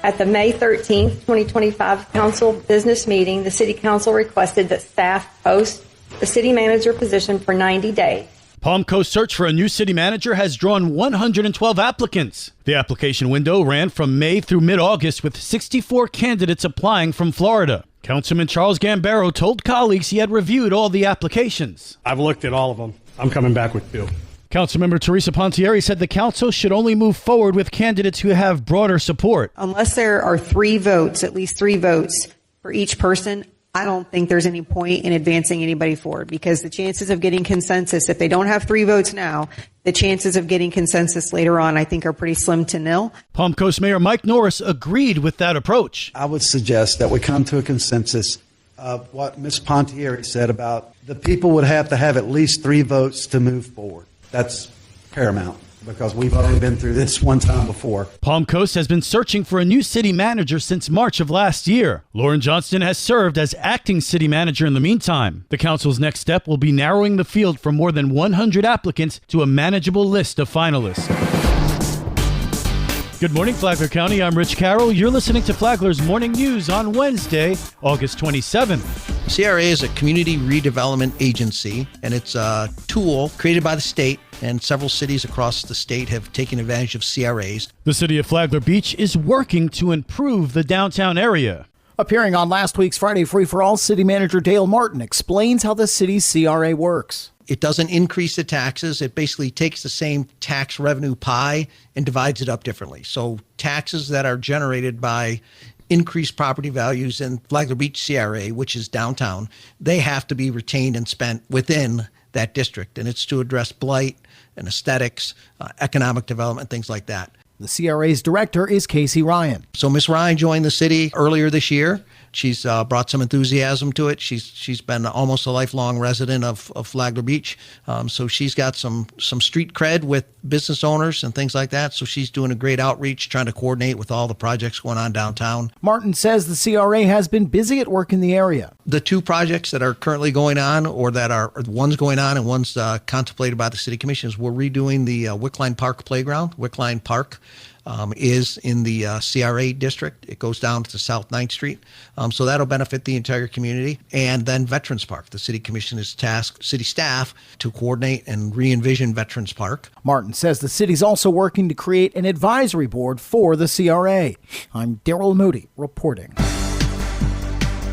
At the May 13th, 2025 council business meeting, the City Council requested that staff post the city manager position for 90 days. Palm Coast search for a new city manager has drawn 112 applicants. The application window ran from May through mid-August with 64 candidates applying from Florida. Councilman Charles Gambaro told colleagues he had reviewed all the applications. I've looked at all of them. I'm coming back with 2. Councilmember Teresa Pontieri said the council should only move forward with candidates who have broader support. Unless there are 3 votes, at least 3 votes for each person, I don't think there's any point in advancing anybody forward, because the chances of getting consensus, if they don't have 3 votes now, the chances of getting consensus later on, I think, are pretty slim to nil. Palm Coast Mayor Mike Norris agreed with that approach. I would suggest that we come to a consensus of what Ms. Pontieri said about the people would have to have at least 3 votes to move forward. That's paramount, because we've already been through this one time before. Palm Coast has been searching for a new city manager since March of last year. Lauren Johnston has served as acting city manager in the meantime. The council's next step will be narrowing the field from more than 100 applicants to a manageable list of finalists. Good morning, Flagler County. I'm Rich Carroll. You're listening to Flagler's Morning News on Wednesday, August 27th. CRA is a community redevelopment agency, and it's a tool created by the state, and several cities across the state have taken advantage of CRAs. The city of Flagler Beach is working to improve the downtown area. Appearing on last week's Friday Free for All, City Manager Dale Martin explains how the city's CRA works. It doesn't increase the taxes. It basically takes the same tax revenue pie and divides it up differently. So taxes that are generated by increased property values in Flagler Beach CRA, which is downtown, they have to be retained and spent within that district. And it's to address blight and aesthetics, economic development, things like that. The CRA's director is Casey Ryan. So Ms. Ryan joined the city earlier this year. She's brought some enthusiasm to it. She's been almost a lifelong resident of Flagler Beach. So she's got some street cred with business owners and things like that. So she's doing a great outreach, trying to coordinate with all the projects going on downtown. Martin says the CRA has been busy at work in the area. The 2 projects that are currently going on, or that are one's going on and one's contemplated by the city commissions, we're redoing the Wickline Park playground. Wickline Park is in the CRA district. It goes down to South 9th Street. So that'll benefit the entire community. And then Veterans Park. The city commission has tasked city staff to coordinate and re-envision Veterans Park. Martin says the city's also working to create an advisory board for the CRA. I'm Daryl Moody reporting.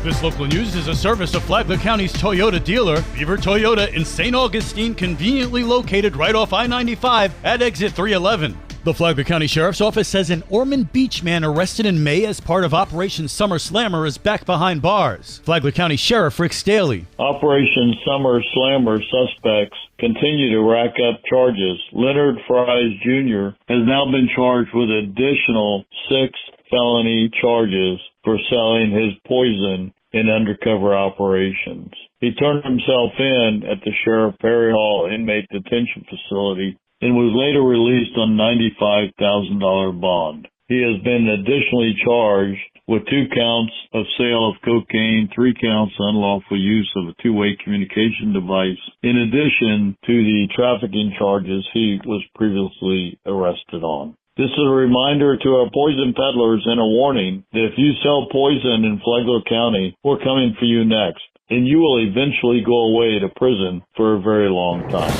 This local news is a service of Flagler County's Toyota dealer, Beaver Toyota in St. Augustine, conveniently located right off I-95 at exit 311. The Flagler County Sheriff's Office says an Ormond Beach man arrested in May as part of Operation Summer Slammer is back behind bars. Flagler County Sheriff Rick Staley. Operation Summer Slammer suspects continue to rack up charges. Leonard Fries Jr. has now been charged with additional 6 felony charges for selling his poison in undercover operations. He turned himself in at the Sheriff Perry Hall Inmate Detention Facility and was later released on $95,000 bond. He has been additionally charged with 2 counts of sale of cocaine, 3 counts unlawful use of a 2-way communication device, in addition to the trafficking charges he was previously arrested on. This is a reminder to our poison peddlers and a warning that if you sell poison in Flagler County, we're coming for you next, and you will eventually go away to prison for a very long time.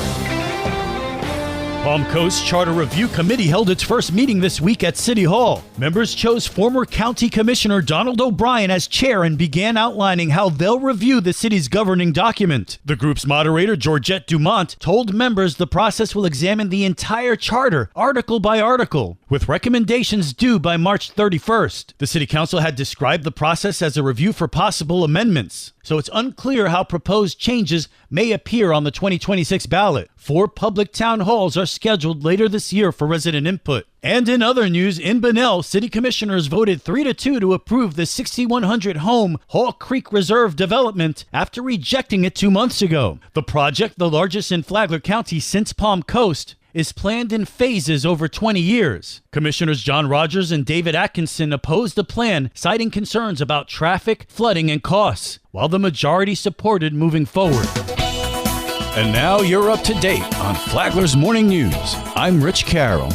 Palm Coast Charter Review Committee held its first meeting this week at City Hall. Members chose former County Commissioner Donald O'Brien as chair and began outlining how they'll review the city's governing document. The group's moderator, Georgette Dumont, told members the process will examine the entire charter, article by article, with recommendations due by March 31st. The City Council had described the process as a review for possible amendments, so it's unclear how proposed changes may appear on the 2026 ballot. 4 public town halls are scheduled later this year for resident input. And in other news, in Bunnell, city commissioners voted 3-2 to approve the 6,100 home Hall Creek Reserve development after rejecting it 2 months ago. The project, the largest in Flagler County since Palm Coast, is planned in phases over 20 years. Commissioners John Rogers and David Atkinson opposed the plan, citing concerns about traffic, flooding, and costs, while the majority supported moving forward. And now you're up to date on Flagler's Morning News. I'm Rich Carroll.